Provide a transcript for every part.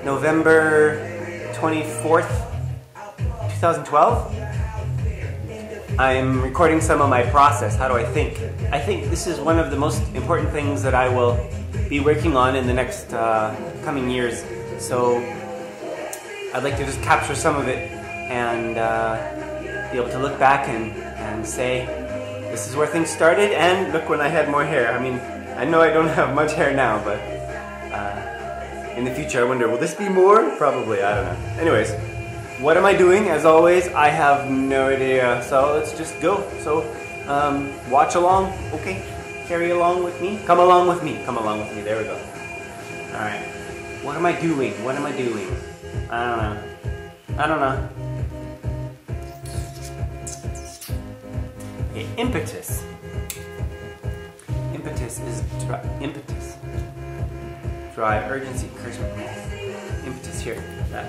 November 24th, 2012. I'm recording some of my process. How do I think? I think this is one of the most important things that I will be working on in the next coming years. So I'd like to just capture some of it and be able to look back and say, this is where things started, and look when I had more hair. I mean, I know I don't have much hair now, but in the future I wonder, will this be more? Probably, I don't know. Anyways, what am I doing? As always, I have no idea. So let's just go. So watch along, okay? Carry along with me. Come along with me. Come along with me. There we go. All right. What am I doing? What am I doing? I don't know. I don't know. Okay, impetus. Impetus is impetus. Drive, urgency, encouragement. Impetus here. That.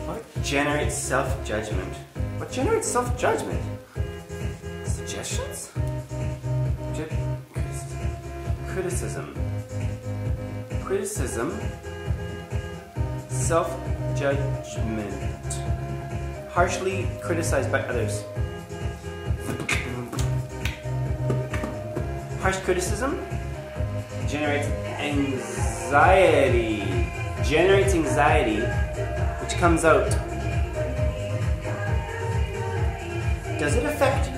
What generates self-judgment? What generates self-judgment? Suggestions? Criticism. Criticism. Self-judgment. Harshly criticized by others. Harsh criticism generates anxiety. Generates anxiety, which comes out. Does it affect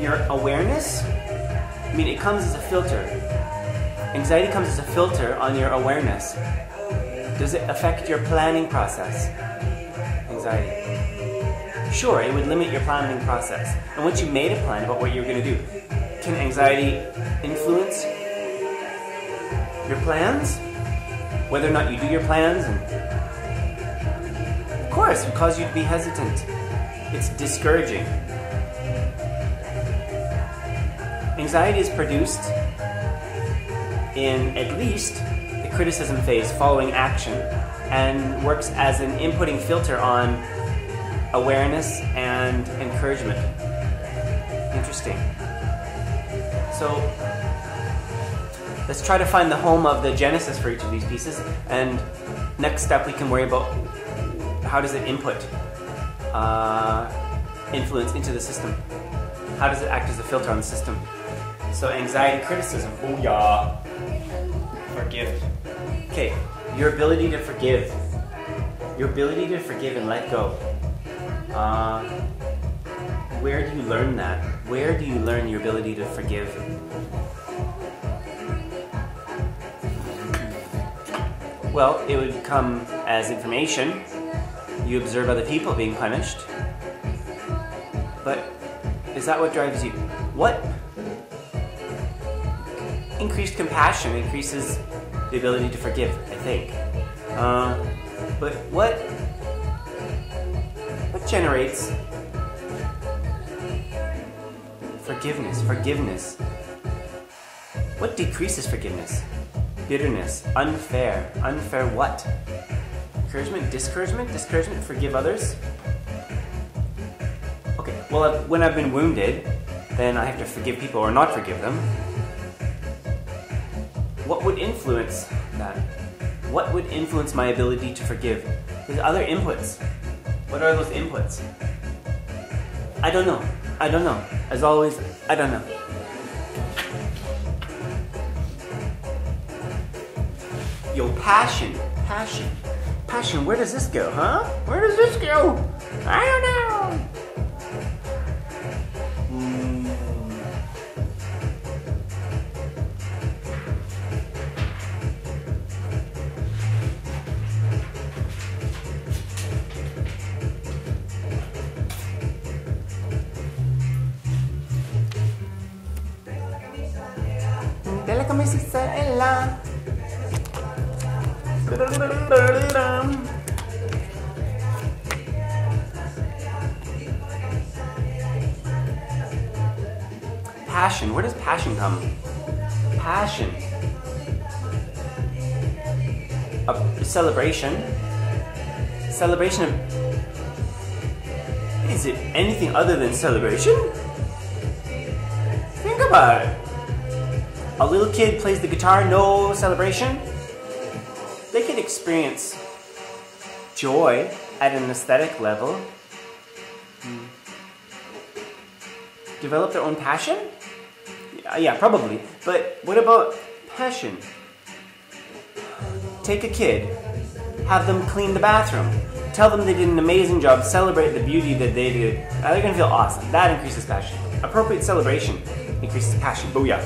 your awareness? I mean, it comes as a filter. Anxiety comes as a filter on your awareness. Does it affect your planning process? Anxiety. Sure, it would limit your planning process. And once you made a plan about what you're going to do, can anxiety influence your plans? Whether or not you do your plans? And of course, it will cause you to be hesitant. It's discouraging. Anxiety is produced in at least the criticism phase following action and works as an inputting filter on awareness and encouragement. Interesting. So let's try to find the home of the genesis for each of these pieces, and next step we can worry about how does it input influence into the system. How does it act as a filter on the system? So anxiety, criticism, oh yeah. Forgive. Okay, your ability to forgive. Your ability to forgive and let go. Where do you learn that? Where do you learn your ability to forgive? Well, it would come as information. You observe other people being punished. But is that what drives you? What? Increased compassion increases the ability to forgive, I think. But what generates forgiveness? Forgiveness. What decreases forgiveness? Bitterness. Unfair. Unfair what? Encouragement? Discouragement? Discouragement? Forgive others? Okay, well, when I've been wounded, then I have to forgive people or not forgive them. What would influence that? What would influence my ability to forgive? There's other inputs. What are those inputs? I don't know. I don't know. As always, I don't know. Yo, passion. Passion. Passion, where does this go, huh? Where does this go? I don't know. De la camiseta en la... Passion. Where does passion come? Passion. A celebration. Celebration of... Is it anything other than celebration? Think about it. A little kid plays the guitar, no celebration. They could could experience joy at an aesthetic level, develop their own passion? Yeah, probably. But what about passion? Take a kid, have them clean the bathroom, tell them they did an amazing job, celebrate the beauty that they did. They're gonna feel awesome. That increases passion. Appropriate celebration increases passion. Booyah.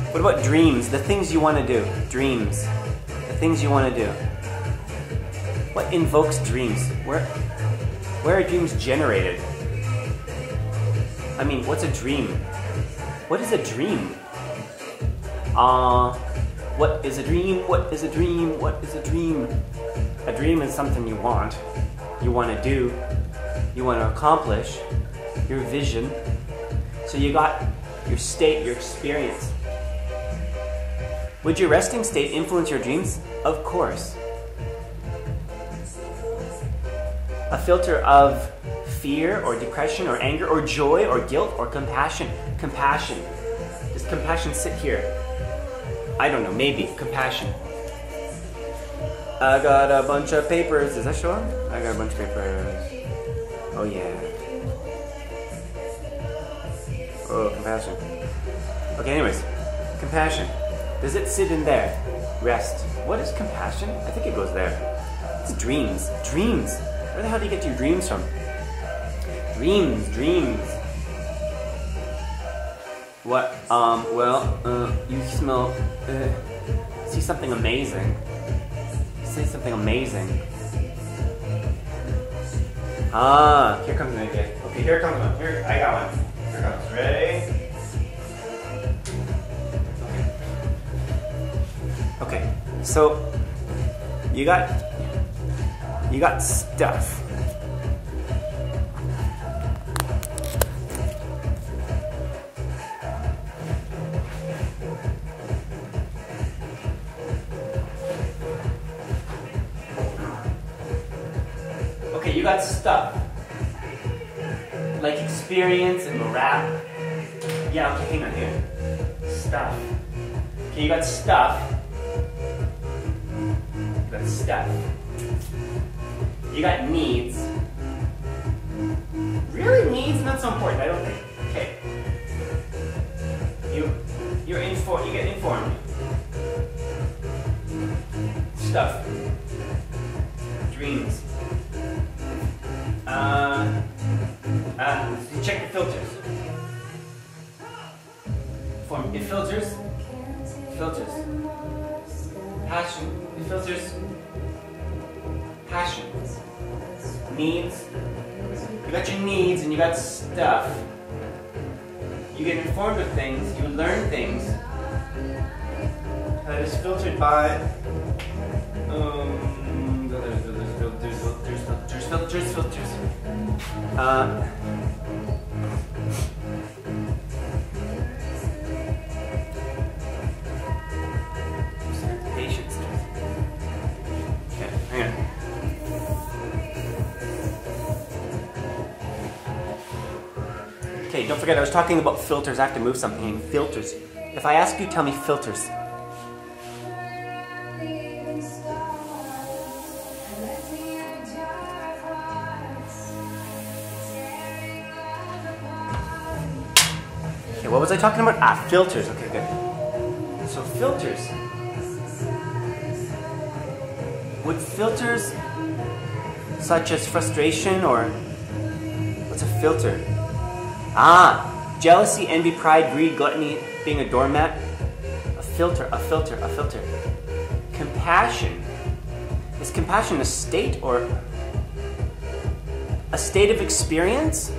What about dreams? The things you want to do. Dreams. The things you want to do. What invokes dreams? Where are dreams generated? I mean, what's a dream? What is a dream? What is a dream? What is a dream? What is a dream? A dream is something you want to do, you want to accomplish, your vision. So you got your state, your experience. Would your resting state influence your dreams? Of course. A filter of fear or depression or anger or joy or guilt or compassion. Compassion. Does compassion sit here? I don't know, maybe. Compassion. I got a bunch of papers. Is that sure? I got a bunch of papers. Oh yeah. Oh, compassion. Okay, anyways. Compassion. Does it sit in there? Rest. What is compassion? I think it goes there. It's dreams. Dreams. Where the hell do you get your dreams from? Dreams. Dreams. What? You smell... see something amazing. Say something amazing. Here comes an idea. Okay, here comes one. Here, I got one. Here comes. Ready? Okay, so you got stuff. Okay, you got stuff. Like experience and morale. Yeah, okay, hang on here. Stuff. Okay, you got stuff. Stuff. You got needs. Really, needs not so important, I don't think. Okay. You're informed. You get informed. Stuff. Dreams. You check the filters. Form. It filters. Filters. Passion. It filters. Passion. Needs. You got your needs and you got stuff. You get informed of things, you learn things. That is filtered by filters. Patience. Okay, hang on. Okay, don't forget I was talking about filters. I have to move something. Filters. If I ask you, tell me filters. Okay, what was I talking about? Filters. Okay, good. So filters. Would filters such as frustration or what's a filter? Jealousy, envy, pride, greed, gluttony, being a doormat. A filter. Compassion. Is compassion a state or a state of experience?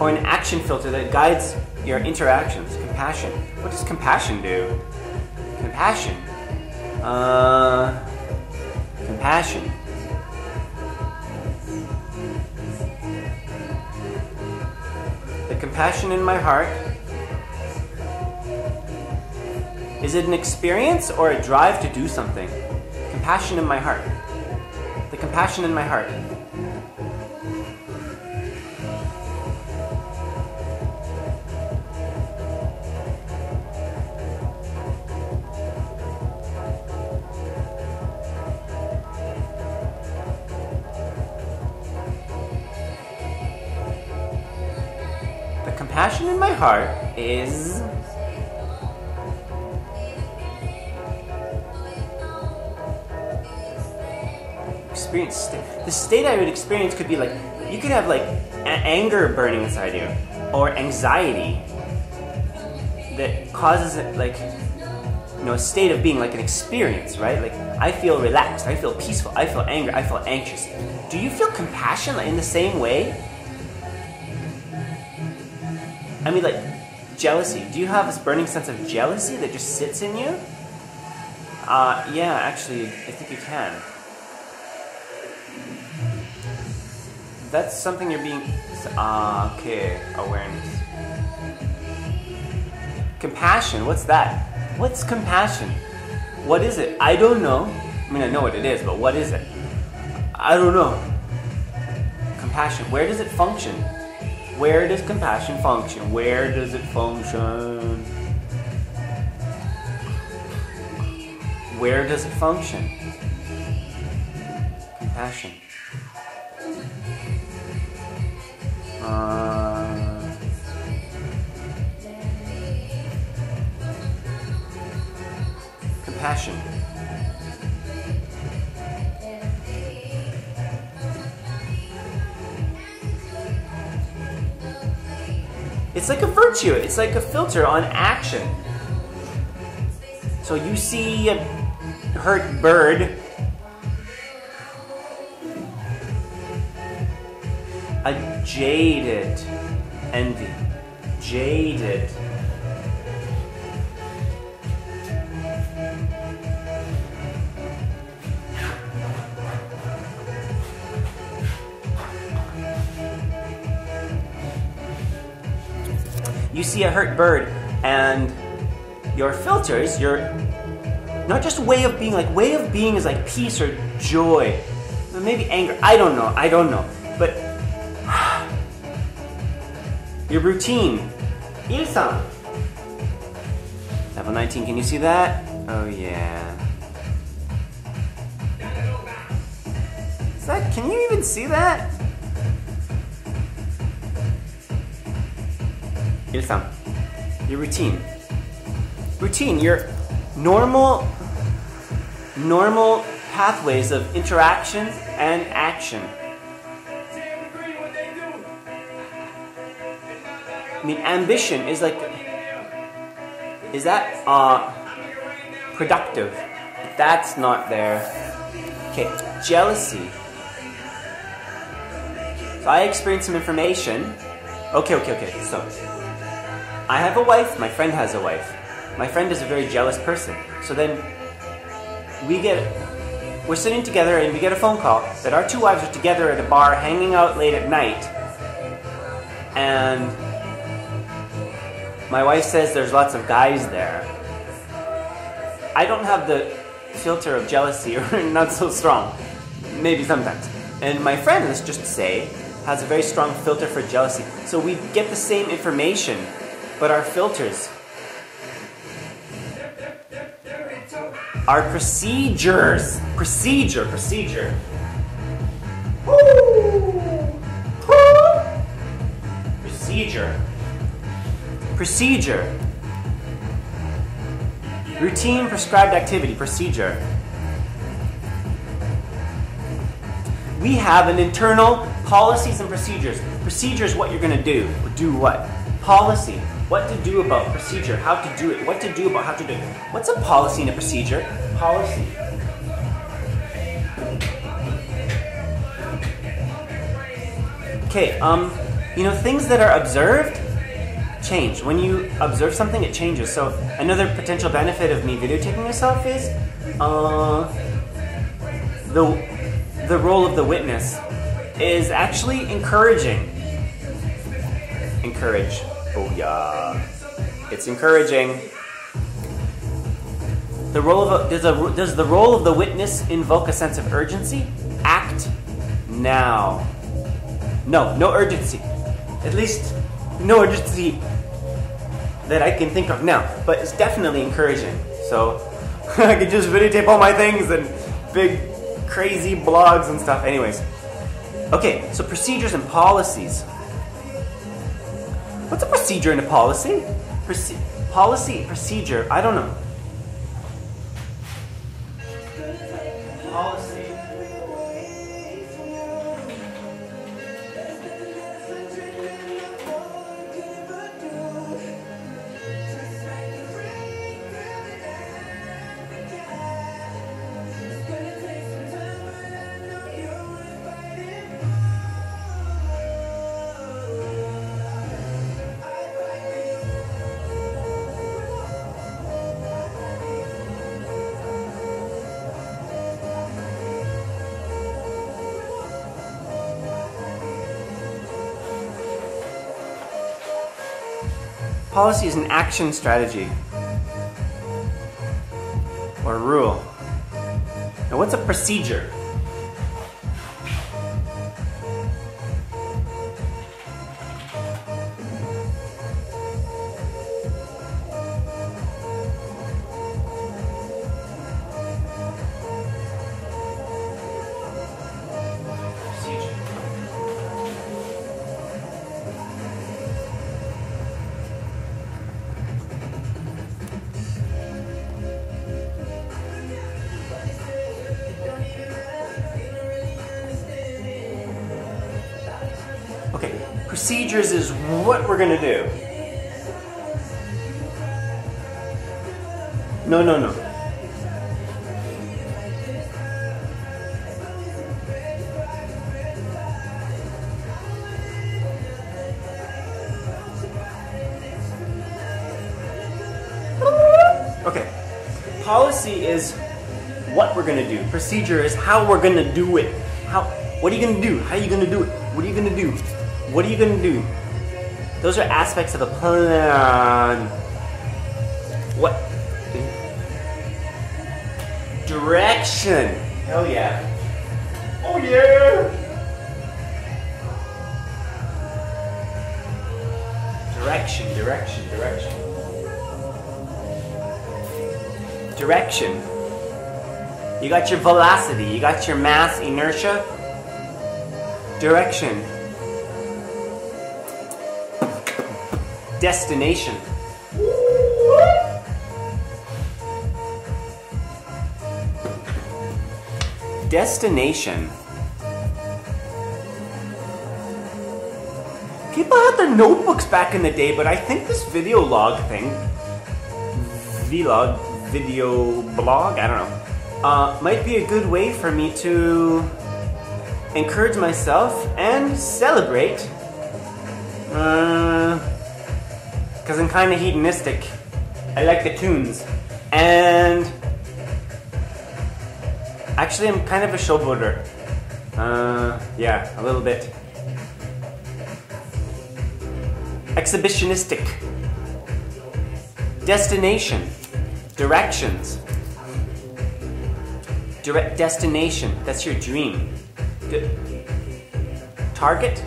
Or an action filter that guides your interactions? Compassion. What does compassion do? Compassion. Compassion. The compassion in my heart. Is it an experience or a drive to do something? Compassion in my heart. The compassion in my heart. compassion in my heart is experience. The state I would experience could be like, you could have like anger burning inside you, or anxiety that causes it, like, you know, a state of being, like an experience, right? Like, I feel relaxed, I feel peaceful, I feel angry, I feel anxious. Do you feel compassion in the same way? I mean, like, jealousy. Do you have this burning sense of jealousy that just sits in you? Yeah, actually, I think you can. That's something you're being... okay, awareness. Compassion, what's that? What's compassion? What is it? I don't know. I mean, I know what it is, but what is it? I don't know. Compassion, where does it function? Where does compassion function? Where does it function? Where does it function? Compassion. Compassion. It's like a virtue. It's like a filter on action. So you see a hurt bird, a jaded envy, jaded. You see a hurt bird, and your filters, your not just way of being, like way of being is like peace or joy, maybe anger. I don't know, but your routine. Il-san. Level 19, can you see that? Oh yeah. Is that, can you even see that? Il-san. Your routine. Routine, your normal pathways of interaction and action. I mean, ambition is like, is that productive? That's not there. Okay, jealousy. So I experienced some information. Okay. So I have a wife. My friend has a wife. My friend is a very jealous person. So then we're sitting together and we get a phone call that our two wives are together at a bar hanging out late at night, and my wife says there's lots of guys there. I don't have the filter of jealousy, or not so strong. Maybe sometimes. And my friend, let's just say, has a very strong filter for jealousy. So we get the same information, but our filters, our procedures, procedure. Procedure. Routine, prescribed activity, procedure. We have an internal policies and procedures. Procedure is what you're going to do. Do what? Policy. What to do about. Procedure. How to do it. What to do about how to do it. What's a policy and a procedure? Policy. Okay, you know, things that are observed change. When you observe something, it changes. So another potential benefit of me videotaping myself is the role of the witness is actually encouraging. Encourage. Oh yeah. It's encouraging. The role of does the role of the witness invoke a sense of urgency? Act now. No urgency. At least no urgency that I can think of now. But it's definitely encouraging. So I could just videotape all my things and big crazy blogs and stuff. Anyways. Okay, so procedures and policies. What's a procedure in a policy? Policy, procedure, I don't know. Policy. Policy is an action strategy or rule. Now, what's a procedure? Okay, procedures is what we're gonna do. No. Okay, policy is what we're gonna do. Procedure is how we're gonna do it. What are you gonna do? How are you gonna do it? What are you gonna do? What are you gonna do? Those are aspects of a plan. What? Direction. Hell yeah. Oh yeah. Direction. Direction. You got your velocity, you got your mass inertia. Direction. Destination. Destination. People had their notebooks back in the day, but I think this video log thing, vlog, video blog, I don't know, might be a good way for me to encourage myself and celebrate. Because I'm kind of hedonistic. I like the tunes. And actually I'm kind of a showboater. Yeah, a little bit. Exhibitionistic. Destination. Directions. Destination. That's your dream. Target.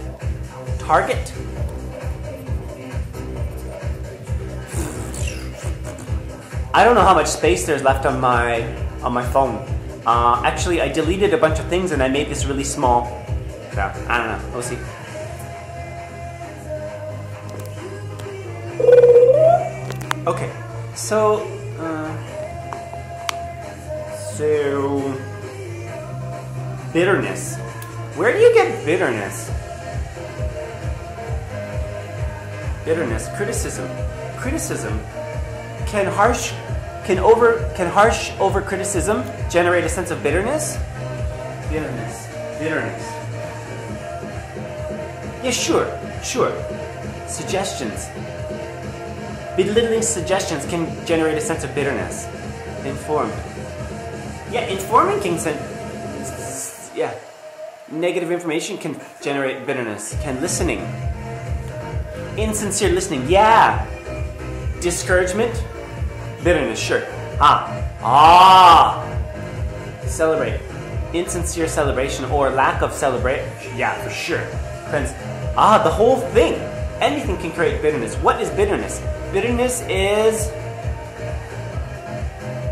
I don't know how much space there's left on my phone. Actually, I deleted a bunch of things and I made this really small. So, I don't know. We'll see. Okay, so bitterness. Where do you get bitterness? Bitterness, criticism. Can harsh over criticism generate a sense of bitterness? Bitterness. Yeah, sure. Suggestions. Belittling suggestions can generate a sense of bitterness. Informed. Yeah, informing can negative information can generate bitterness. Can listening. Insincere listening. Yeah. Discouragement. Bitterness, sure. Celebrate. Insincere celebration or lack of celebration. Yeah, for sure. Cleanse. The whole thing. Anything can create bitterness. What is bitterness? Bitterness is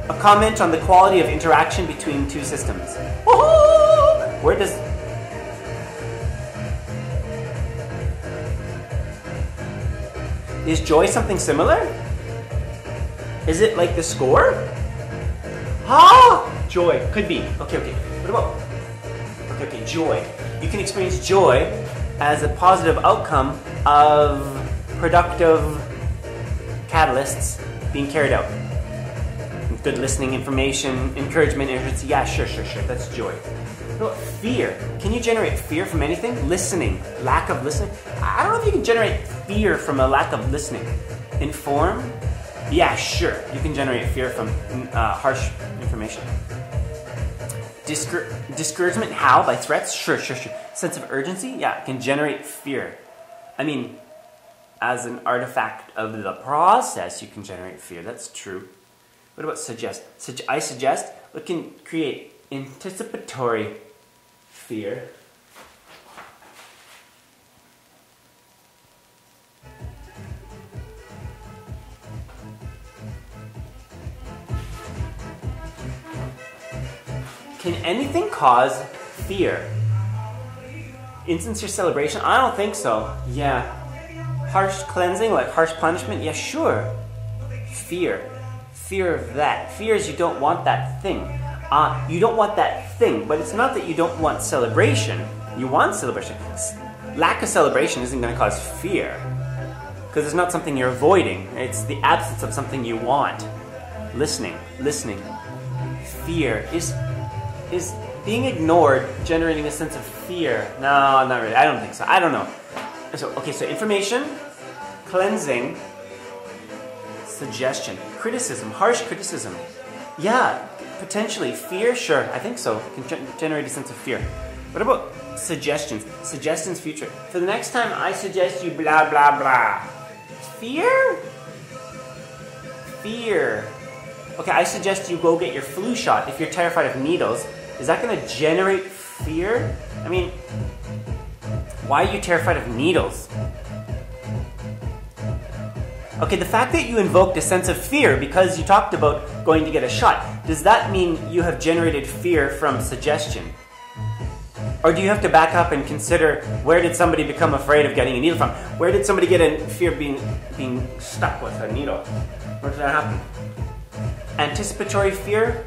a comment on the quality of interaction between two systems. Where does... Is joy something similar? Is it like the score? Joy. Could be. Okay. What about... Okay, joy. You can experience joy as a positive outcome of productive catalysts being carried out. Good listening, information, encouragement, urgency. Yeah, sure. That's joy. What about fear? Can you generate fear from anything? Listening. Lack of listening? I don't know if you can generate fear from a lack of listening. Inform? Yeah, sure. You can generate fear from harsh information. Discouragement? How? By threats? Sure. Sense of urgency? Yeah, can generate fear. I mean, as an artifact of the process, you can generate fear. That's true. What about suggest? I suggest we can create anticipatory fear. Can anything cause fear? Insincere celebration? I don't think so. Yeah. Harsh cleansing, like harsh punishment? Yeah, sure. Fear. Fear of that. Fear is you don't want that thing. You don't want that thing, but it's not that you don't want celebration. You want celebration. Lack of celebration isn't going to cause fear, because it's not something you're avoiding. It's the absence of something you want. Listening. Fear is being ignored generating a sense of fear? No, not really. I don't think so. I don't know. So information, cleansing, suggestion, criticism, harsh criticism. Yeah, potentially. Fear, sure. I think so. Can generate a sense of fear. What about suggestions? Suggestions, future. For the next time I suggest you blah, blah, blah. Fear? Okay, I suggest you go get your flu shot if you're terrified of needles. Is that going to generate fear? I mean, why are you terrified of needles? Okay, the fact that you invoked a sense of fear because you talked about going to get a shot, does that mean you have generated fear from suggestion? Or do you have to back up and consider, where did somebody become afraid of getting a needle from? Where did somebody get a fear of being stuck with a needle? Where did that happen? Anticipatory fear?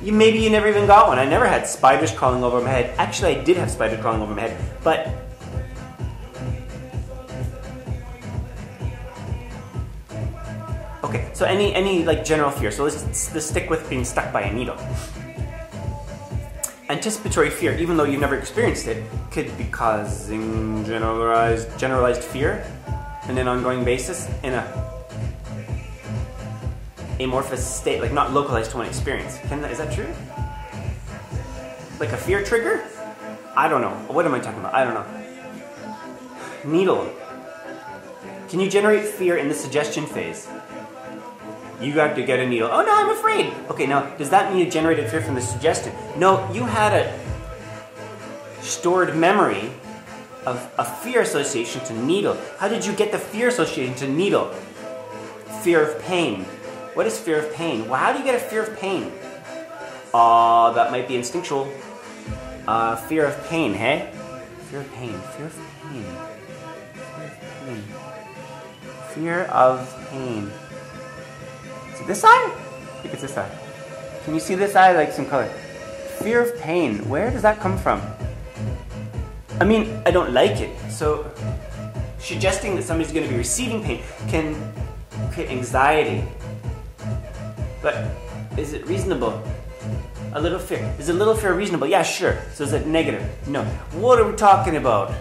Maybe you never even got one. I never had spiders crawling over my head. Actually, I did have spiders crawling over my head, but okay. So any like general fear. So let's stick with being stuck by a needle. Anticipatory fear, even though you've never experienced it, could be causing generalized fear on an ongoing basis in a amorphous state, like not localized to one experience. Is that true? Like a fear trigger? I don't know. What am I talking about? I don't know. Needle. Can you generate fear in the suggestion phase? You got to get a needle. Oh no, I'm afraid. Okay, now, does that mean you generated fear from the suggestion? No, you had a stored memory of a fear association to needle. How did you get the fear association to needle? Fear of pain. What is fear of pain? Well, how do you get a fear of pain? That might be instinctual. Fear of pain, hey? Fear of pain. Fear of pain. Is it this eye? I think it's this eye. Can you see this eye? Like some color. Fear of pain. Where does that come from? I mean, I don't like it. So, suggesting that somebody's going to be receiving pain can create anxiety. But is it reasonable? A little fear. Is a little fear reasonable? Yeah, sure. So is it negative? No. What are we talking about?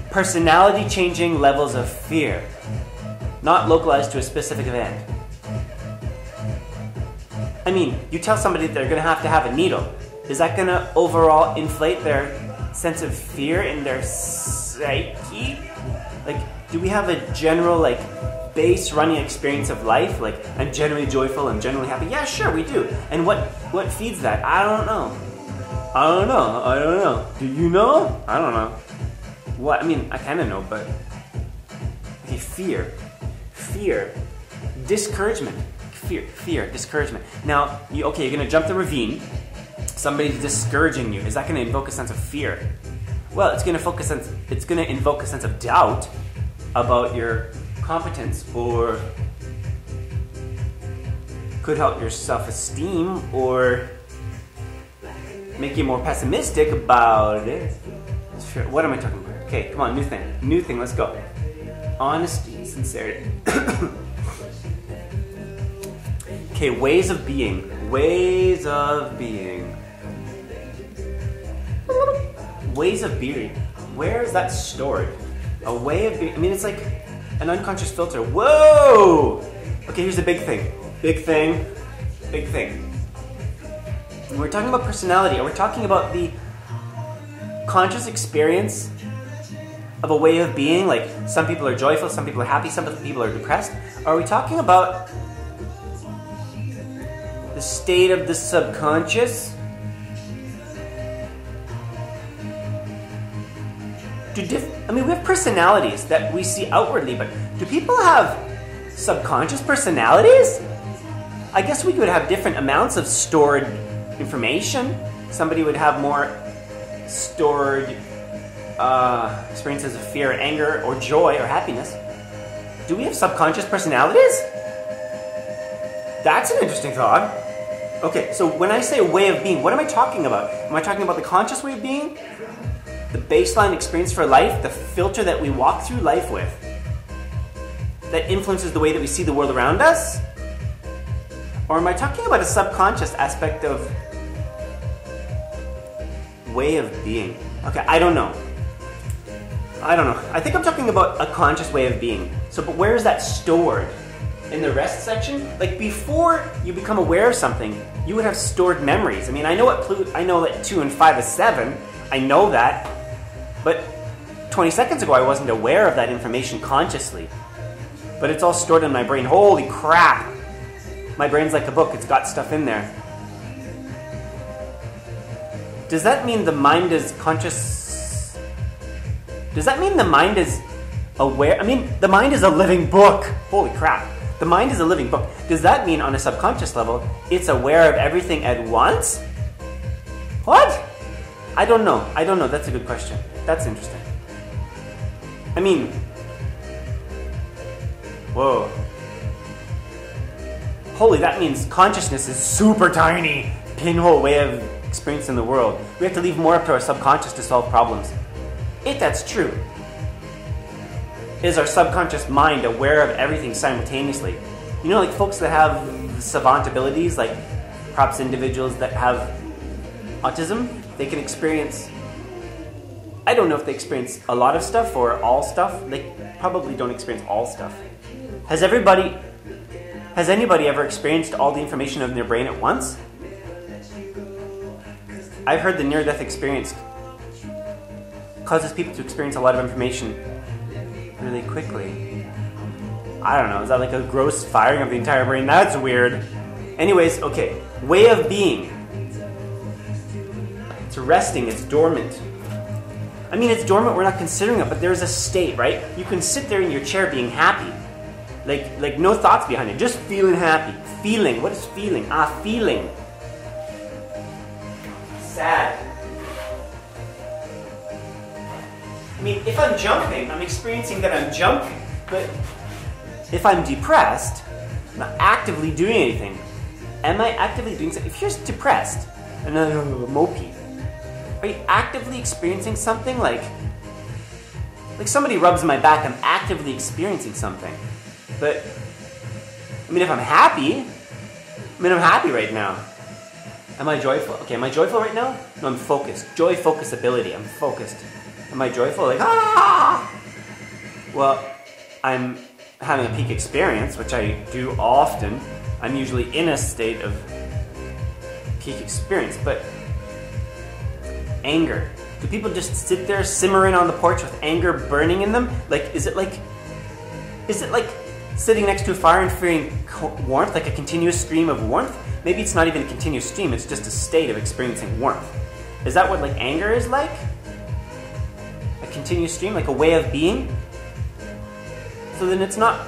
Personality changing levels of fear. Not localized to a specific event. I mean, you tell somebody they're going to have a needle. Is that going to overall inflate their sense of fear in their psyche? Like, do we have a general, like, base running experience of life? Like, I'm generally joyful, I'm generally happy. Yeah, sure, we do. And what feeds that? I don't know. Do you know? I don't know. What? I mean, I kind of know, but okay, fear, discouragement, fear, discouragement. Now, you're going to jump the ravine. Somebody's discouraging you. Is that going to invoke a sense of fear? Well, it's going to invoke a sense of doubt. about your competence, or could help your self-esteem, or make you more pessimistic about it. Sure. What am I talking about? Okay, come on, new thing. New thing, let's go. Honesty, sincerity. Okay, ways of being. Ways of being. Ways of being. Where is that stored? A way of being. I mean, it's like an unconscious filter. Whoa! Okay, here's the big thing. Big thing. Big thing. When we're talking about personality, are we talking about the conscious experience of a way of being? Like, some people are joyful, some people are happy, some people are depressed. Or are we talking about the state of the subconscious? I mean, we have personalities that we see outwardly, but do people have subconscious personalities? I guess we could have different amounts of stored information. Somebody would have more stored experiences of fear, anger, or joy, or happiness. Do we have subconscious personalities? That's an interesting thought. Okay, so when I say way of being, what am I talking about? Am I talking about the conscious way of being? The baseline experience for life, the filter that we walk through life with, that influences the way that we see the world around us? Or am I talking about a subconscious aspect of way of being? Okay, I don't know. I think I'm talking about a conscious way of being. So, but where is that stored? In the rest section? Like, before you become aware of something, you would have stored memories. I mean, I know that 2 and 5 is 7. I know that. But 20 seconds ago, I wasn't aware of that information consciously. But it's all stored in my brain. Holy crap! My brain's like a book. It's got stuff in there. Does that mean the mind is conscious? Does that mean the mind is aware? I mean, the mind is a living book. Holy crap. The mind is a living book. Does that mean on a subconscious level, it's aware of everything at once? What? I don't know. That's a good question. That's interesting. I mean, whoa. Holy, that means consciousness is super tiny. Pinhole way of experiencing the world. We have to leave more up to our subconscious to solve problems. If that's true, is our subconscious mind aware of everything simultaneously? You know, like folks that have savant abilities, like perhaps individuals that have autism, they can experience, I don't know if they experience a lot of stuff or all stuff. They probably don't experience all stuff. Has anybody ever experienced all the information in their brain at once? I've heard the near-death experience causes people to experience a lot of information really quickly. I don't know, is that like a gross firing of the entire brain? That's weird. Anyways, okay, way of being. It's resting, it's dormant. I mean, it's dormant, we're not considering it, but there's a state, right? You can sit there in your chair being happy. Like no thoughts behind it, just feeling happy. Feeling, what is feeling? Feeling. Sad. I mean, if I'm jumping, I'm experiencing that I'm jumping. But if I'm depressed, I'm not actively doing anything. Am I actively doing something? If you're depressed and mopey, are you actively experiencing something? Like somebody rubs my back, I'm actively experiencing something. But, I mean, if I'm happy, I'm happy right now. Am I joyful? Okay, am I joyful right now? No, I'm focused. Joy, focus, ability. I'm focused. Am I joyful? Like, ah! Well, I'm having a peak experience, which I do often. I'm usually in a state of peak experience. But anger. Do people just sit there simmering on the porch with anger burning in them? Like, is it like sitting next to a fire and feeling warmth, like a continuous stream of warmth? Maybe it's not even a continuous stream, it's just a state of experiencing warmth. Is that what like anger is like? A continuous stream, like a way of being? So then it's not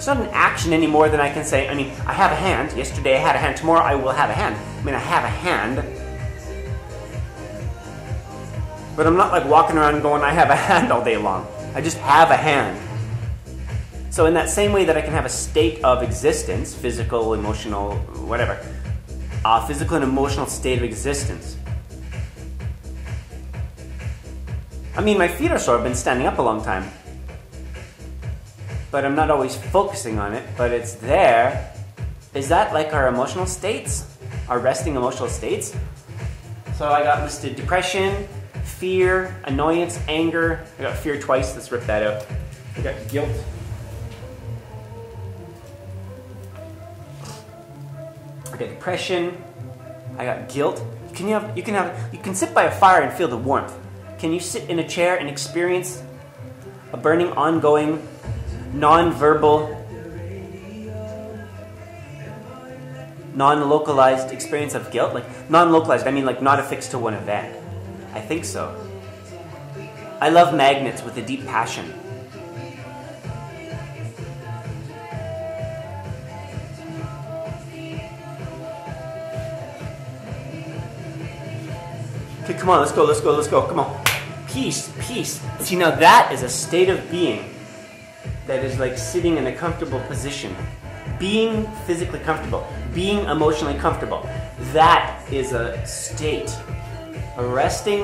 an action any more than I can say, I mean, I have a hand. Yesterday I had a hand. Tomorrow I will have a hand. I mean, I have a hand. But I'm not like walking around going, I have a hand all day long. I just have a hand. So in that same way that I can have a state of existence, physical, emotional, whatever, physical and emotional state of existence. I mean, my feet are sore. I've been standing up a long time. But I'm not always focusing on it, but it's there. Is that like our emotional states? Our resting emotional states? So I got listed depression, fear, annoyance, anger. I got fear twice. Let's rip that out. I got guilt. I got depression. I got guilt. You can sit by a fire and feel the warmth. Can you sit in a chair and experience a burning, ongoing, non-verbal, non-localized experience of guilt? Like non-localized, I mean like not affixed to one event. I think so. I love magnets with a deep passion. Okay, come on, let's go, come on. Peace. See, now that is a state of being that is like sitting in a comfortable position. Being physically comfortable. Being emotionally comfortable. That is a state. A resting,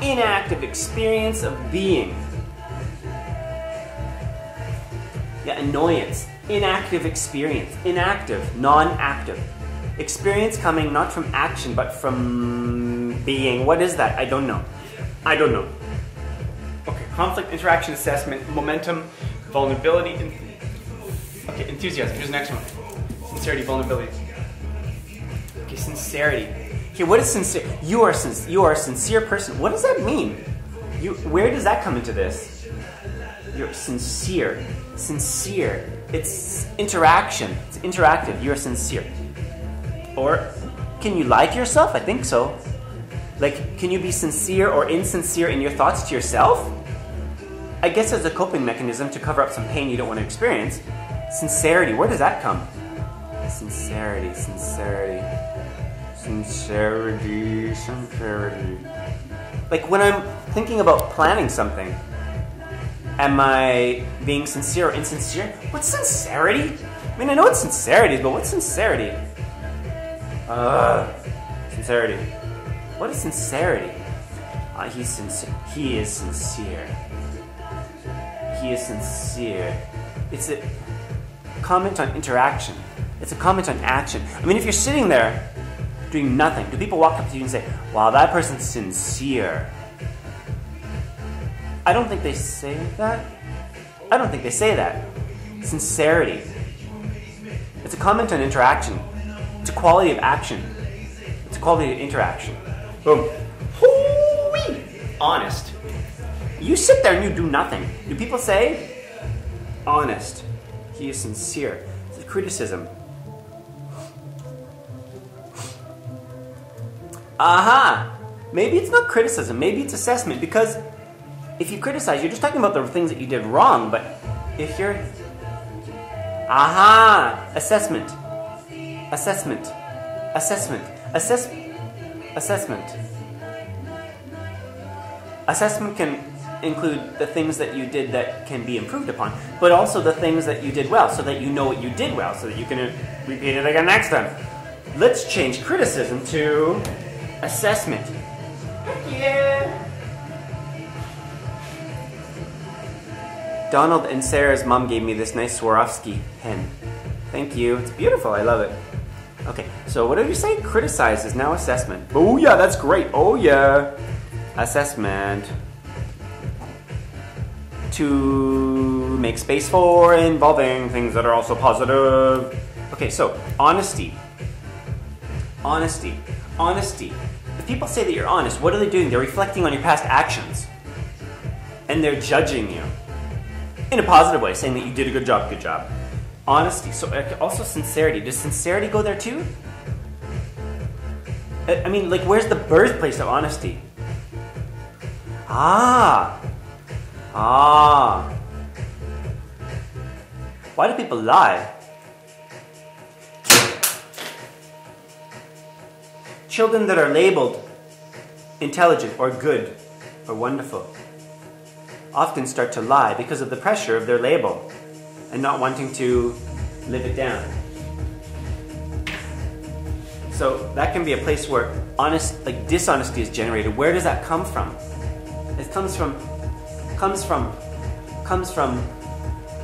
inactive experience of being. Yeah, annoyance. Inactive experience. Inactive, non-active. Experience coming not from action, but from being. What is that? I don't know. Okay, conflict, interaction, assessment, momentum, vulnerability, okay, enthusiasm. Here's the next one. Sincerity, vulnerability. Okay, sincerity. Okay, what is sincere? You are a sincere person. What does that mean? Where does that come into this? You're sincere. Sincere. It's interaction. It's interactive. You're sincere. Or can you lie to yourself? I think so. Like, can you be sincere or insincere in your thoughts to yourself? I guess as a coping mechanism to cover up some pain you don't want to experience. Sincerity, where does that come? Sincerity. Like when I'm thinking about planning something, am I being sincere or insincere? What's sincerity? I mean, I know what sincerity is, but what's sincerity? Sincerity. What is sincerity? He's sincere. He is sincere. He is sincere. It's a comment on interaction. It's a comment on action. I mean, if you're sitting there doing nothing, do people walk up to you and say, wow, that person's sincere? I don't think they say that. Sincerity. It's a comment on interaction. It's a quality of action. It's a quality of interaction. Boom. Hoo-wee! Honest. You sit there and you do nothing. Do people say, honest? He is sincere. It's a criticism. Maybe it's not criticism. Maybe it's assessment. Because if you criticize, you're just talking about the things that you did wrong. But if you're... Assessment. Assessment can include the things that you did that can be improved upon, but also the things that you did well, so that you know what you did well, so that you can repeat it again next time. Let's change criticism to assessment. Yeah. Donald and Sarah's mom gave me this nice Swarovski pen. Thank you. It's beautiful. I love it. Okay, so what did you say? Criticize is now assessment. Oh yeah, that's great. Oh yeah. Assessment. To make space for involving things that are also positive. Okay, so honesty. If people say that you're honest, what are they doing? They're reflecting on your past actions. And they're judging you. In a positive way, saying that you did a good job, Honesty. So also sincerity. Does sincerity go there too? I mean, like, where's the birthplace of honesty? Why do people lie? Children that are labeled intelligent or good or wonderful often start to lie because of the pressure of their label and not wanting to live it down. So that can be a place where dishonesty is generated. Where does that come from? It comes from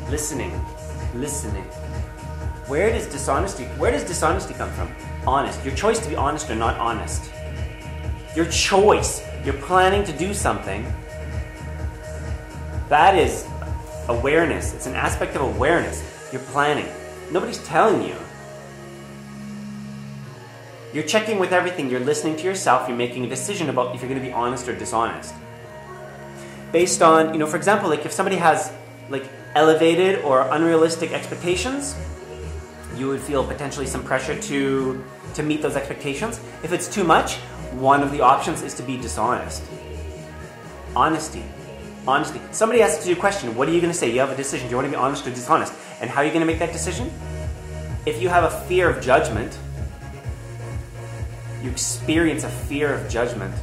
listening. Where does dishonesty come from? Honest. Your choice to be honest or not honest. Your choice. You're planning to do something. That is awareness. It's an aspect of awareness. You're planning. Nobody's telling you. You're checking with everything. You're listening to yourself. You're making a decision about if you're going to be honest or dishonest. Based on, for example, like if somebody has like elevated or unrealistic expectations, you would feel potentially some pressure to meet those expectations. If it's too much, one of the options is to be dishonest. Honesty. Somebody asks you a question, what are you going to say? You have a decision. Do you want to be honest or dishonest? And how are you going to make that decision? If you have a fear of judgment, you experience a fear of judgment.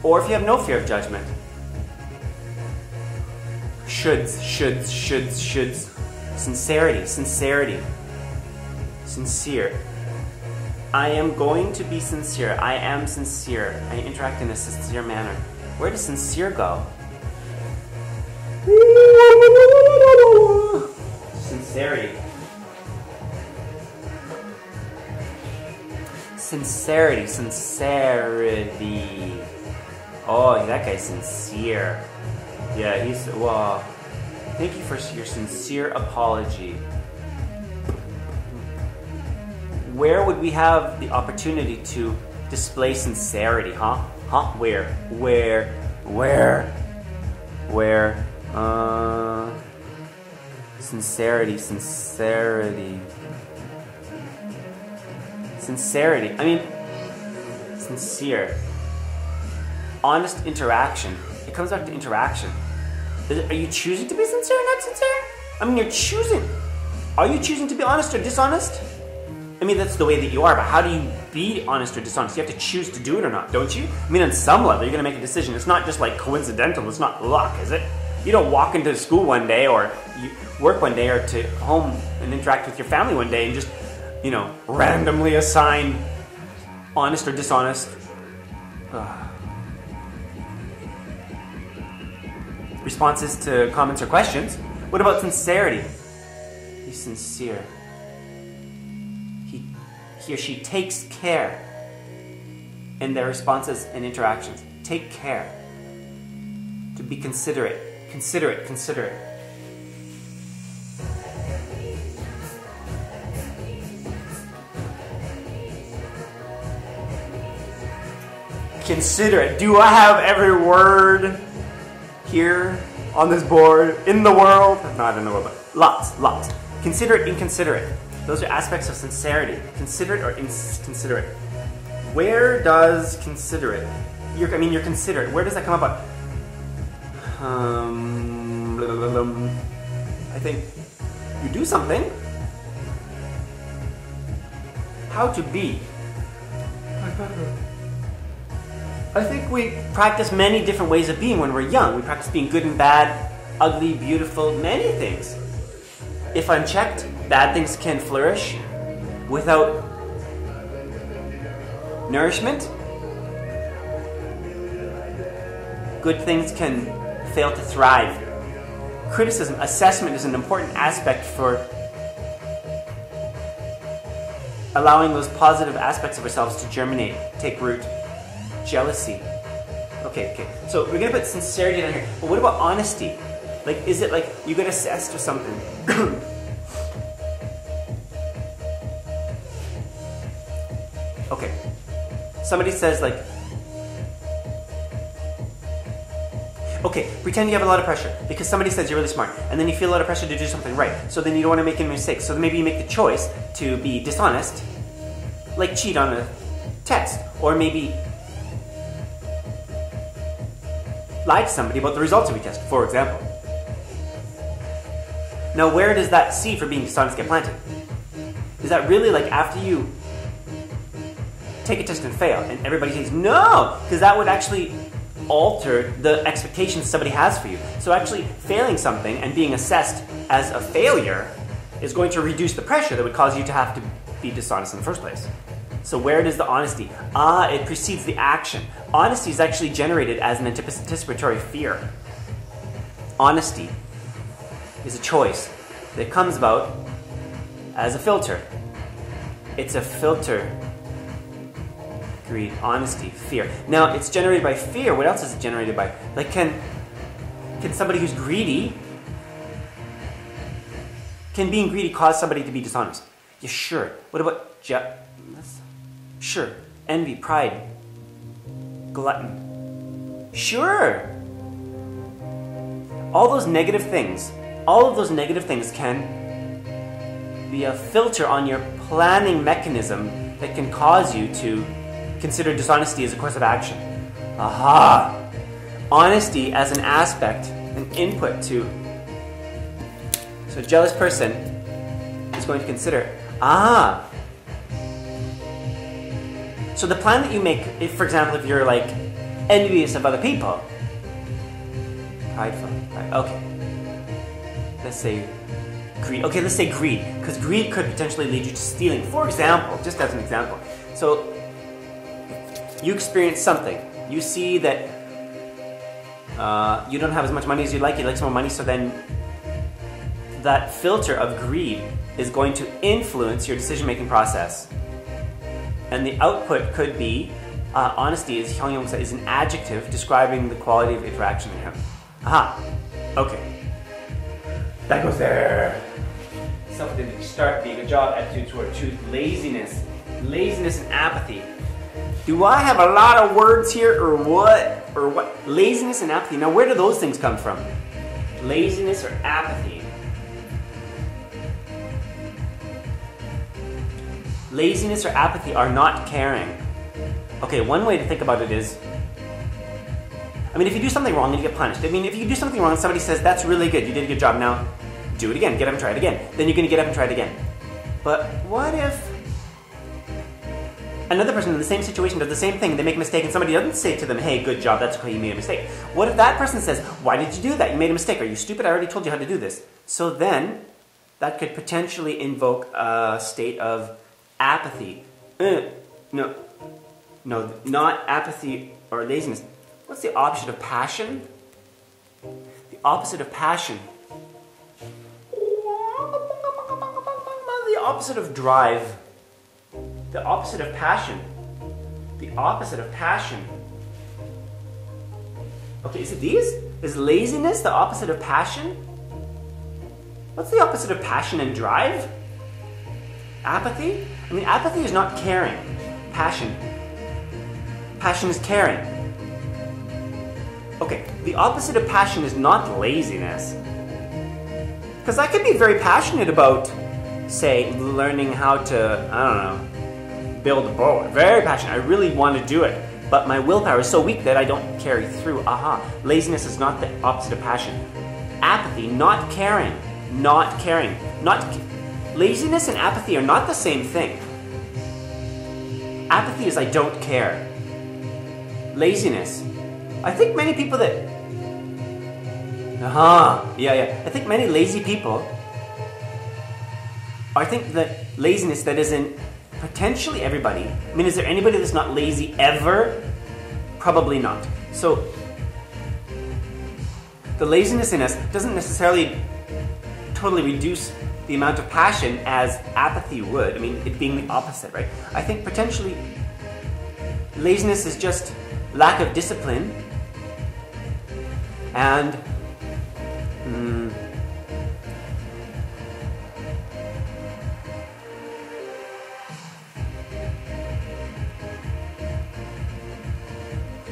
Or if you have no fear of judgment, shoulds. Sincerity. Sincere. I am going to be sincere. I am sincere. I interact in a sincere manner. Where does sincere go? Sincerity. Oh, that guy's sincere. Yeah, wow. Thank you for your sincere apology. Where would we have the opportunity to display sincerity, huh? Where? Sincerity. I mean, sincere. Honest interaction. It comes back to interaction. Are you choosing to be sincere or not sincere? I mean, you're choosing. Are you choosing to be honest or dishonest? I mean, that's the way that you are, but how do you be honest or dishonest? You have to choose to do it or not, don't you? I mean, on some level, you're going to make a decision. It's not just like coincidental. It's not luck, is it? You don't walk into school one day or you work one day or to home and interact with your family one day and just, randomly assign honest or dishonest responses to comments or questions. What about sincerity? He's sincere. He or she takes care in their responses and interactions. Take care. To be considerate. Considerate. Considerate. Do I have every word here on this board in the world? No, I don't know about lots. Considerate, inconsiderate. Those are aspects of sincerity. Considerate or inconsiderate. Where does considerate? You're considerate. Where does that come about? I think you do something. How to be. I think we practice many different ways of being when we're young. We practice being good and bad, ugly, beautiful, many things. If unchecked, bad things can flourish without nourishment. Good things can fail to thrive. Criticism, assessment is an important aspect for allowing those positive aspects of ourselves to germinate, take root. Jealousy. Okay. So we're going to put sincerity down here. But what about honesty? Like, is it like you get assessed or something? Okay. Somebody says like, okay, pretend you have a lot of pressure because somebody says you're really smart and then you feel a lot of pressure to do something right. So then you don't want to make any mistakes. So then maybe you make the choice to be dishonest, like cheat on a test, or maybe lie to somebody about the results of your test, for example. Now, where does that seed for being dishonest get planted? Is that really like after you take a test and fail and everybody says no? Because that would actually alter the expectations somebody has for you. So actually failing something and being assessed as a failure is going to reduce the pressure that would cause you to have to be dishonest in the first place. So where does the honesty? It precedes the action. Honesty is actually generated as an anticipatory fear. Honesty is a choice that comes about as a filter. It's a filter. Greed, honesty, fear. Now, it's generated by fear. What else is it generated by? Like, can somebody who's greedy, can being greedy cause somebody to be dishonest? Yeah, sure. What about sure. Envy, pride, glutton. Sure. All of those negative things can be a filter on your planning mechanism that can cause you to consider dishonesty as a course of action. Aha! Honesty as an aspect, an input to. So a jealous person is going to consider, so the plan that you make, if, for example, if you're like envious of other people, prideful, okay. Let's say greed. Okay, let's say greed, because greed could potentially lead you to stealing. For example, just as an example. So you experience something. You see that you don't have as much money as you'd like some more money, so then that filter of greed is going to influence your decision-making process. And the output could be, honesty is an adjective describing the quality of interaction you have. Aha, okay. That goes there. Self-identity, start, being a job, attitude toward truth, laziness and apathy. Do I have a lot of words here, or what? Laziness and apathy. Now, where do those things come from? Laziness or apathy? Laziness or apathy are not caring. Okay, one way to think about it is, if you do something wrong and you get punished. If you do something wrong and somebody says, that's really good, you did a good job, now do it again, get up and try it again. Then you're going to get up and try it again. But what if another person in the same situation does the same thing, they make a mistake, and somebody doesn't say to them, hey, good job, that's okay, you made a mistake. What if that person says, why did you do that? You made a mistake. Are you stupid? I already told you how to do this. So then, that could potentially invoke a state of apathy. No, not apathy or laziness. What's the opposite of passion? The opposite of passion. The opposite of drive. The opposite of passion. The opposite of passion. Okay, is it these? Is laziness the opposite of passion? What's the opposite of passion and drive? Apathy? Apathy is not caring. Passion is caring. Okay, the opposite of passion is not laziness. Because I could be very passionate about, say, learning how to, build a boat. Very passionate. I really want to do it. But my willpower is so weak that I don't carry through. Aha. Laziness is not the opposite of passion. Apathy, not caring. Not caring. Laziness and apathy are not the same thing. Apathy is I don't care. Laziness. I think many people that... I think many lazy people... I think that laziness that is in potentially everybody... is there anybody that's not lazy ever? Probably not. So, the laziness in us doesn't necessarily totally reduce the amount of passion as apathy would. It being the opposite, right? I think potentially laziness is just lack of discipline and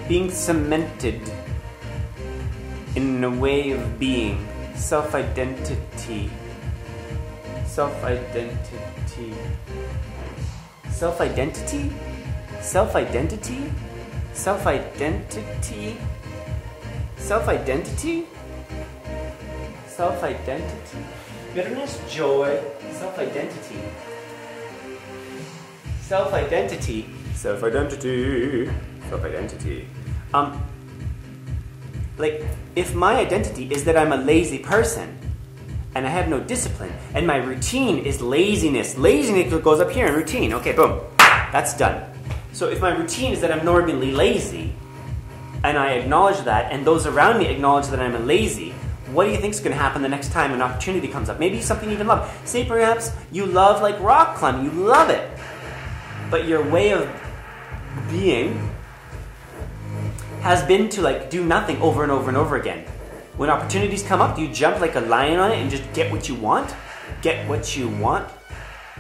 being cemented in a way of being, self-identity. Self-identity? Self-identity? Self-identity? Self-identity? Self-identity? Self-identity? Bitterness, joy, self-identity. Self-identity. Self-identity. Self-identity. like, if my identity is that I'm a lazy person, and I have no discipline, and my routine is laziness. Laziness goes up here in routine. Okay, boom. That's done. So if my routine is that I'm normally lazy, and I acknowledge that, and those around me acknowledge that I'm lazy, what do you think is going to happen the next time an opportunity comes up? Maybe something you even love. Say perhaps you love like rock climbing. You love it. But your way of being has been to like do nothing over and over and over again. When opportunities come up, do you jump like a lion on it and just get what you want? Get what you want?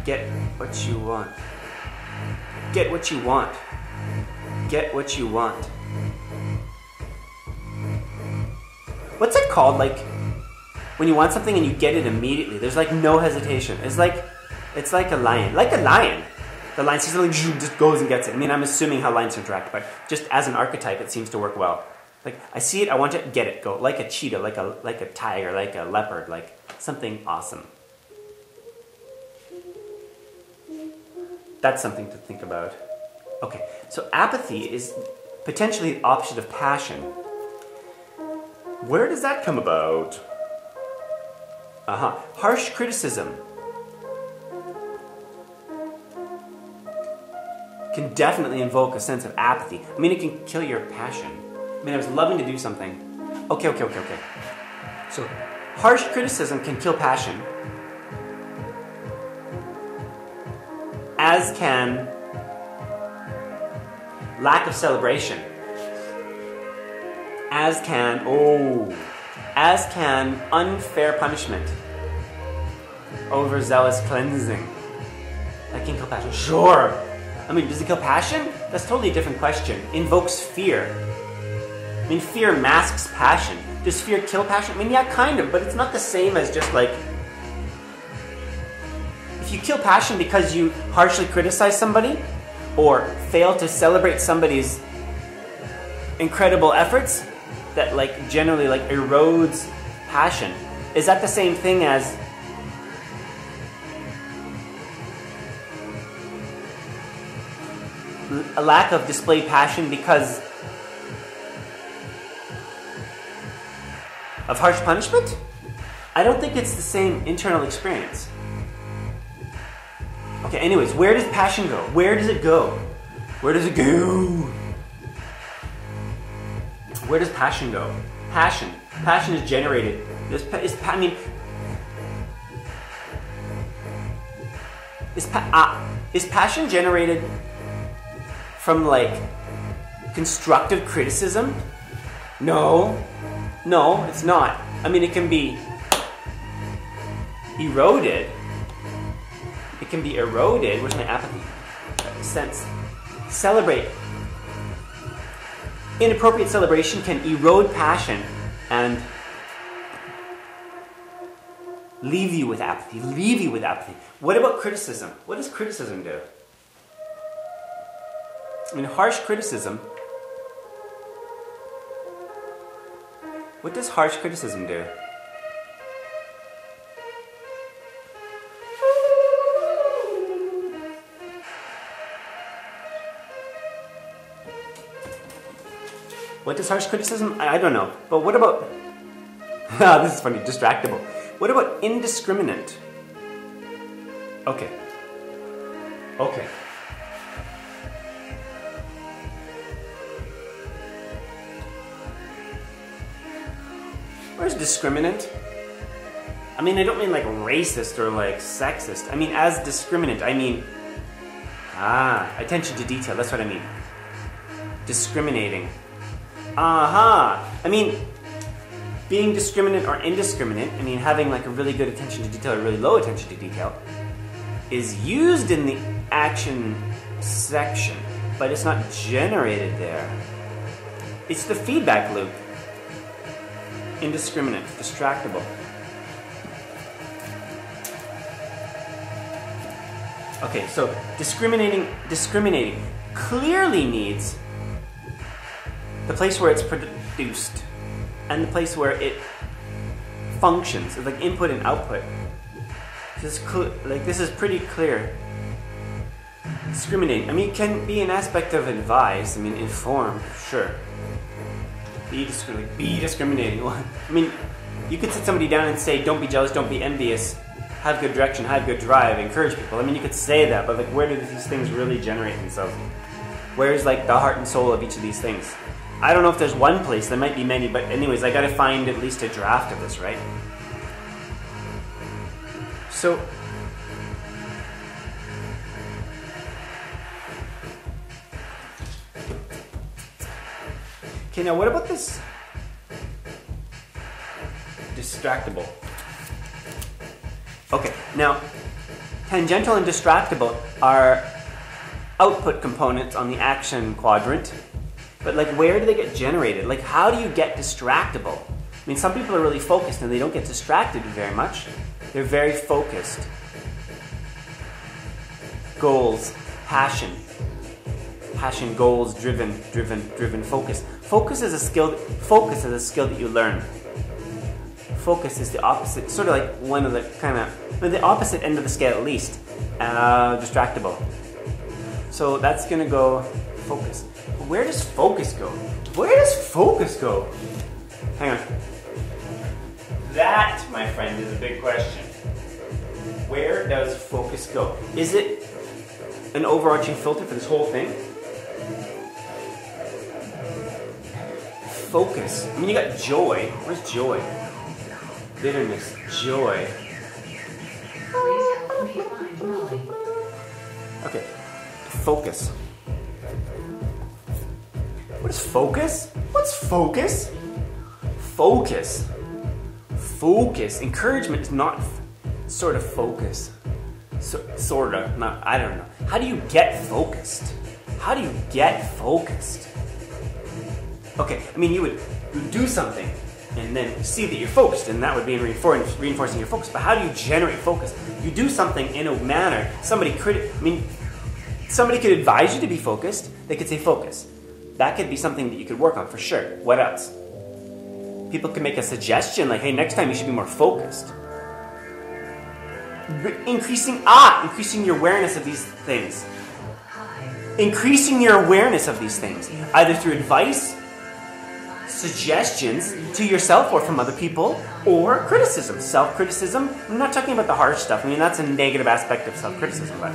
Get what you want. Get what you want. Get what you want. What's it called? Like when you want something and you get it immediately. There's like no hesitation. It's like a lion. Like a lion. The lion sees something, just goes and gets it. I mean, I'm assuming how lions interact, but just as an archetype, it seems to work well. Like, I see it, I want to get it, go. Like a cheetah, like a tiger, like a leopard, like something awesome. That's something to think about. Okay, so apathy is potentially the opposite of passion. Where does that come about? Harsh criticism can definitely invoke a sense of apathy. I mean, it can kill your passion. I mean, I was loving to do something. Okay. So, harsh criticism can kill passion, as can lack of celebration, as can unfair punishment, overzealous cleansing. That can kill passion. Sure. I mean, does it kill passion? That's totally a different question. Invokes fear. I mean, fear masks passion. Does fear kill passion? I mean, yeah, kind of, but it's not the same as just like... If you kill passion because you harshly criticize somebody, or fail to celebrate somebody's incredible efforts, that like generally like erodes passion, is that the same thing as a lack of displayed passion because of harsh punishment? I don't think it's the same internal experience. Okay, anyways, where does passion go? Where does it go? Where does it go? Where does passion go? Passion is generated. Is passion generated from like constructive criticism? No, it's not. I mean, it can be eroded. It can be eroded. Where's my apathy? Sense. Celebrate. Inappropriate celebration can erode passion and leave you with apathy. What about criticism? What does criticism do? I mean, harsh criticism. What does harsh criticism do? What does harsh criticism? I don't know. But what about... this is funny, distractible. What about indiscriminate? Okay. Where's discriminant? I mean, I don't mean like racist or like sexist. I mean, as discriminant, I mean... attention to detail, that's what I mean. Discriminating. I mean, being discriminant or indiscriminate, I mean, having like a really good attention to detail or really low attention to detail, is used in the action section, but it's not generated there. It's the feedback loop. Indiscriminate, distractible. Okay, so discriminating clearly needs the place where it's produced and the place where it functions. It's like input and output. This is pretty clear. Discriminating. I mean, it can be an aspect of advise. I mean, inform, sure. Be discriminating. Well, I mean, you could sit somebody down and say, don't be jealous, don't be envious, have good direction, have good drive, encourage people. I mean, you could say that, but like, where do these things really generate themselves? Where's like the heart and soul of each of these things? I don't know if there's one place, there might be many, but anyways, I gotta find at least a draft of this, right? So, okay, now what about this distractible? Okay, now tangential and distractible are output components on the action quadrant, but like, where do they get generated? Like, how do you get distractible? I mean, some people are really focused and they don't get distracted very much. They're very focused. Goals, passion, goals, driven, focus. Focus is a skill that you learn. Focus is the opposite, sort of like one of the kind of, the opposite end of the scale at least, distractible. So that's gonna go focus. But where does focus go? Where does focus go? Hang on. That, my friend, is a big question. Where does focus go? Is it an overarching filter for this whole thing? Focus. I mean, you got joy. Where's joy? Bitterness. Joy. Okay. Focus. What is focus? What's focus? Focus. Focus. Encouragement is not sort of focus. Sort of. Not, I don't know. How do you get focused? How do you get focused? Okay, I mean, you would do something and then see that you're focused, and that would be reinforcing your focus. But how do you generate focus? You do something in a manner. Somebody could advise you to be focused. They could say focus. That could be something that you could work on for sure. What else? People can make a suggestion like, hey, next time you should be more focused. Increasing your awareness of these things. Increasing your awareness of these things, either through advice, suggestions to yourself or from other people, or criticism, self-criticism. I'm not talking about the harsh stuff. I mean, that's a negative aspect of self-criticism, but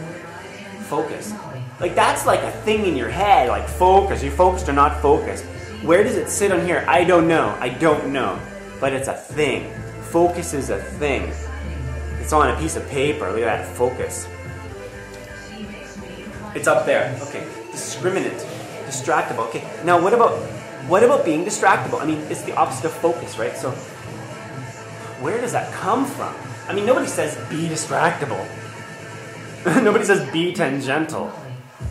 focus. Like, that's like a thing in your head, like focus. You're focused or not focused. Where does it sit on here? I don't know. But it's a thing. Focus is a thing. It's on a piece of paper. Look at that, focus. It's up there. Okay. Discriminant. Distractible. Okay. Now what about being distractible? I mean, it's the opposite of focus, right? So where does that come from? I mean, nobody says be distractible. Nobody says be tangential.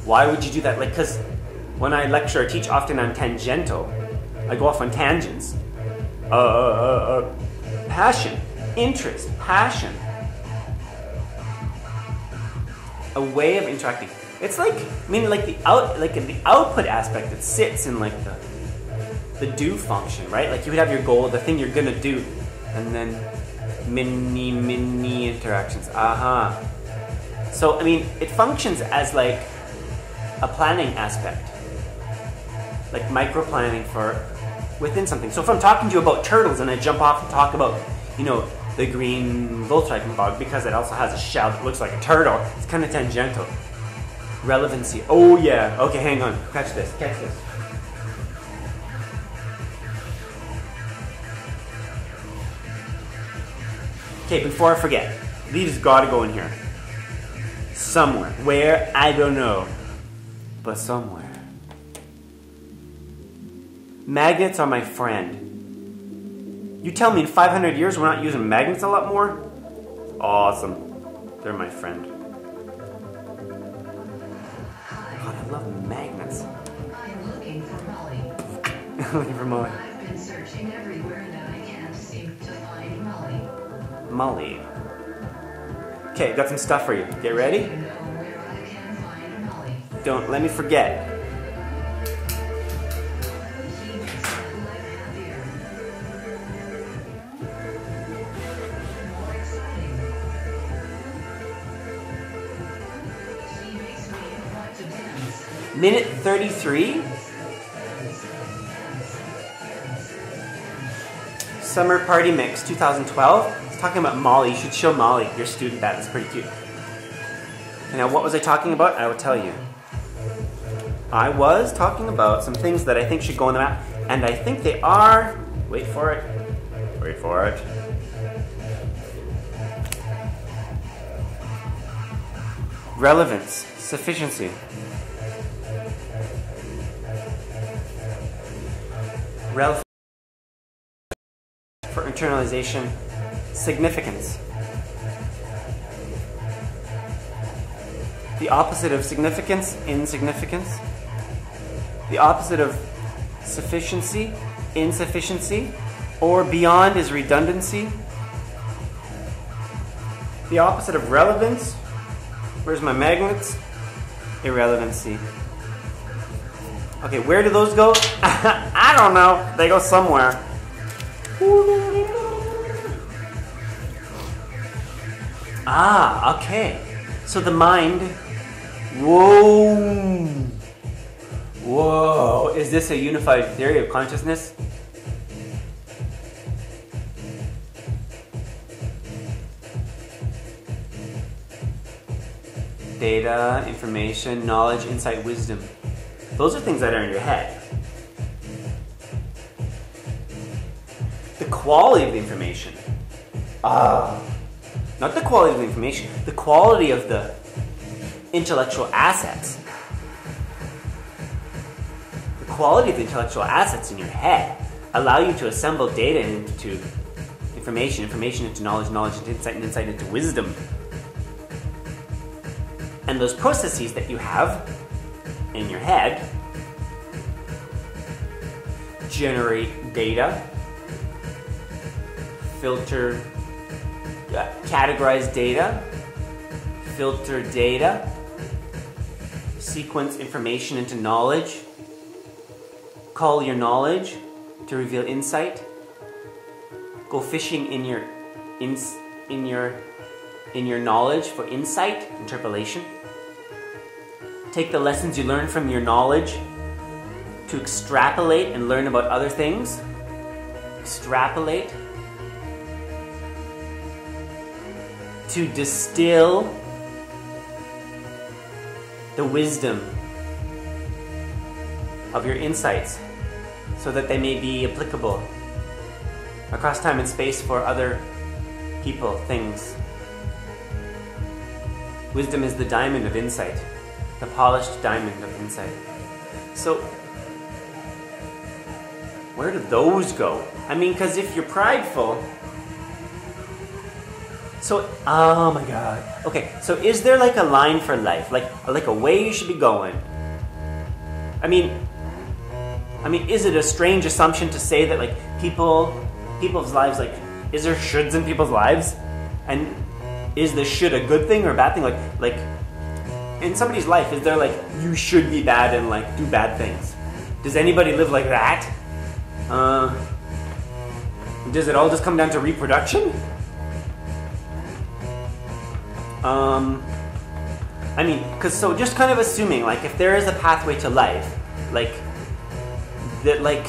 Why would you do that? Like, because when I lecture or teach, often I'm tangential. I go off on tangents. Passion, interest, passion. A way of interacting. It's like, I mean, like the output aspect that sits in like the do function, right? Like you would have your goal, the thing you're gonna do, and then mini interactions. So I mean, it functions as like a planning aspect, like micro planning for within something. So if I'm talking to you about turtles and I jump off and talk about, you know, the green Volkswagen bug because it also has a shell that looks like a turtle, it's kind of tangential. Relevancy. Oh yeah. Okay, hang on. Catch this. Okay, before I forget, these gotta go in here. Somewhere. Where? I don't know. But somewhere. Magnets are my friend. You tell me in 500 years we're not using magnets a lot more? Awesome. They're my friend. God, I love magnets. I'm looking for Molly. Looking for Molly. I've been searching everywhere and I can't seem to find Molly. Molly. Okay, got some stuff for you. Get ready? You know where I can find Molly. Don't let me forget. She makes my life happier. More exciting. She makes me want to dance. Minute 33? Summer Party Mix 2012. I was talking about Molly. You should show Molly, your student, that. It's pretty cute. And now, what was I talking about? I will tell you. I was talking about some things that I think should go on the map, and I think they are... Wait for it. Wait for it. Relevance, sufficiency. Relevance for internalization, significance. The opposite of significance, insignificance. The opposite of sufficiency, insufficiency. Or beyond is redundancy. The opposite of relevance, where's my magnets? Irrelevancy. Okay, where do those go? I don't know. They go somewhere. Ah, okay. So the mind... Whoa! Whoa! Is this a unified theory of consciousness? Data, information, knowledge, insight, wisdom. Those are things that are in your head. The quality of the information. Not the quality of the information, the quality of the intellectual assets. The quality of the intellectual assets in your head allow you to assemble data into information, information into knowledge, knowledge into insight, and insight into wisdom. And those processes that you have in your head generate data, filter, categorize data, filter data, sequence information into knowledge, call your knowledge to reveal insight, go fishing in your knowledge for insight, interpolation. Take the lessons you learn from your knowledge to extrapolate and learn about other things. Extrapolate. To distill the wisdom of your insights so that they may be applicable across time and space for other people, things. Wisdom is the diamond of insight, the polished diamond of insight. So, where do those go? I mean, because if you're prideful... So, oh my god. Okay, so is there like a line for life? Like a way you should be going? I mean, is it a strange assumption to say that like people's lives, like, is there shoulds in people's lives? And is the should a good thing or a bad thing? Like in somebody's life, is there like, you should be bad and like do bad things? Does anybody live like that? Does it all just come down to reproduction? I mean, because so just kind of assuming, like, if there is a pathway to life, like, that, like,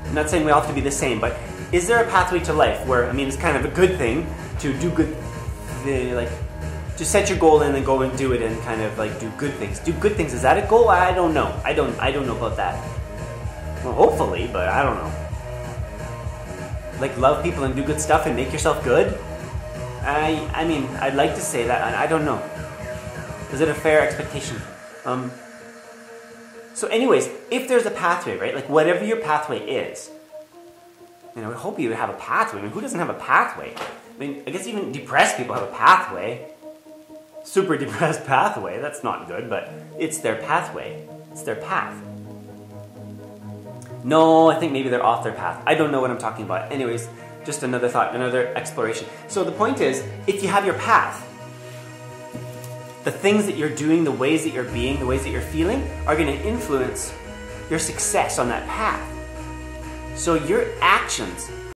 I'm not saying we all have to be the same, but is there a pathway to life where, I mean, it's kind of a good thing to do good, like, to set your goal and then go and do it and kind of, like, do good things. Do good things, is that a goal? I don't know. I don't know about that. Well, hopefully, but I don't know. Like, love people and do good stuff and make yourself good? I mean, I'd like to say that, and I don't know. Is it a fair expectation? So anyways, if there's a pathway, right? Like, whatever your pathway is, and I would hope you would have a pathway. I mean, who doesn't have a pathway? I mean, I guess even depressed people have a pathway. Super depressed pathway. That's not good, but it's their pathway. It's their path. No, I think maybe they're off their path. I don't know what I'm talking about. Anyways, just another thought, another exploration. So the point is, if you have your path, the things that you're doing, the ways that you're being, the ways that you're feeling are going to influence your success on that path. So your actions